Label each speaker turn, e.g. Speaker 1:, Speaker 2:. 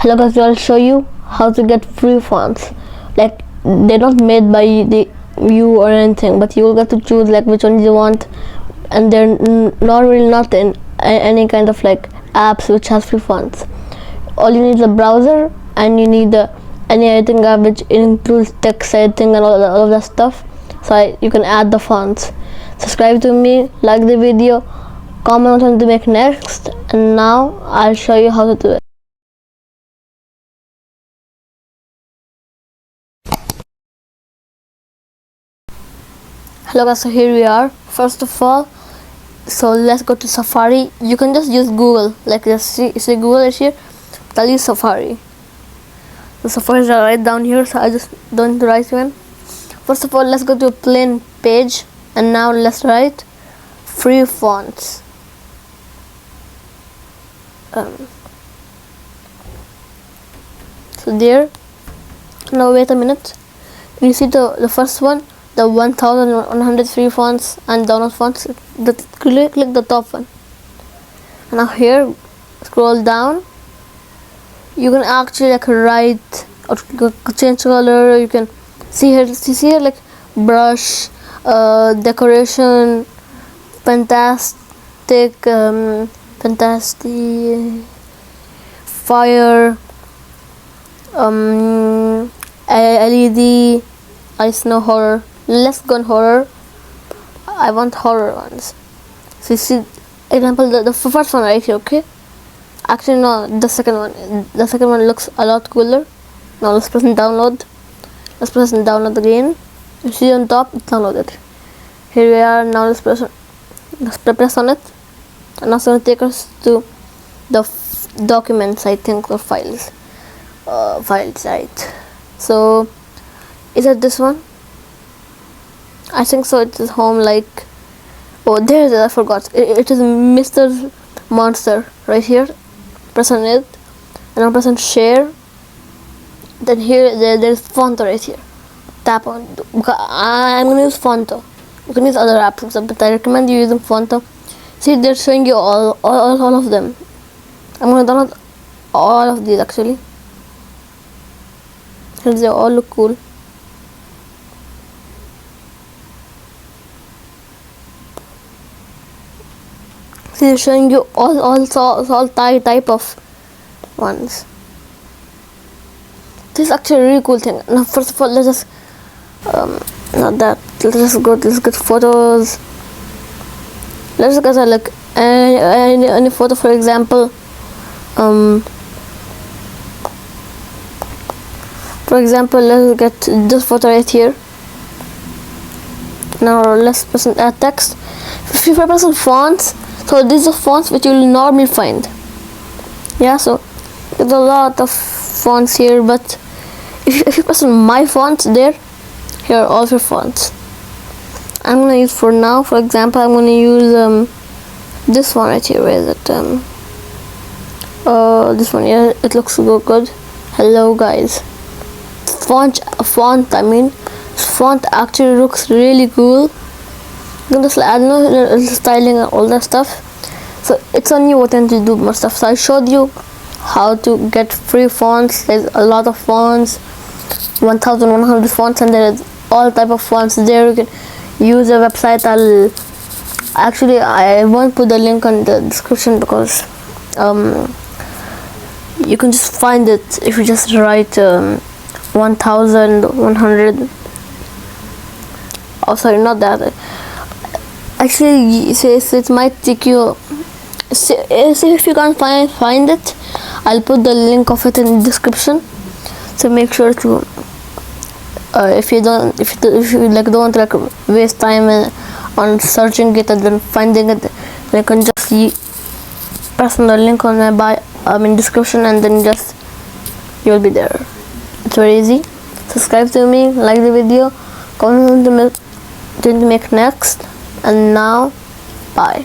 Speaker 1: Hello guys, I'll show you how to get free fonts. Like, they're not made by you or anything, but you will get to choose like which ones you want, and they're not in any kind of like apps which has free fonts. All you need is a browser, and you need any editing app which includes text editing and all of that stuff, so you can add the fonts. Subscribe to me, like the video, comment on what to make next, and now I'll show you how to do it. Hello guys, so here we are. First of all, so let's go to Safari. You can just use Google, like just see Google is here, but I'll use Safari. The Safari is right down here, so I just don't write one. First of all, let's go to a plain page, and now let's write free fonts. So there. Now wait a minute. You see the first one, the 1100 free fonts and download fonts. Click the top one. Now here, scroll down. You can actually like write or change color. You can see here like brush, decoration, fantastic, fire, LED, ice, no horror. Let's go on horror. I want horror ones. So you see, example, the first one right here, okay? Actually no, the second one. The second one looks a lot cooler. Now let's press and download. Let's press and download again. You see on top, it's downloaded. Here we are. Now let's press on it, and now it's gonna take us to the documents, I think, or files. Files, right? So is it this one? I think so. It is home, like, oh, there it is. I forgot. It is Mr. Monster right here. Press on it, and now press on share. Then here there's Fonto right here. Tap on. I'm gonna use Fonto. You can use other apps, but I recommend you using Fonto. See, they're showing you all of them. I'm gonna download all of these actually. They all look cool. See, they're showing you all type of ones. This is actually a really cool thing. Now, first of all, let's just not that. Let's get photos. Let's just get like any photo, for example. For example, let's get this photo right here. Now let's press on add text. If you press on fonts, so these are fonts which you will normally find. Yeah, so there's a lot of fonts here, but if you press on my fonts, here are all of your fonts. I'm gonna use for now. For example, I'm gonna use this one right here. Where is it? This one. Yeah, it looks so good. Hello guys. Font actually looks really cool. You can just add styling and all that stuff. So it's on you what to do more stuff. So I showed you how to get free fonts. There's a lot of fonts, 1100 fonts, and there is all type of fonts there. You can use a website. I won't put the link on the description because you can just find it if you just write 1100. Oh, sorry, not that. Actually, it might take you. If you can't find it, I'll put the link of it in the description. So make sure to, if you don't want to like waste time on searching it and then finding it, then you can just press on the link on my description, and then you'll be there. It's very easy. Subscribe to me, like the video, comment on to make next, and now bye.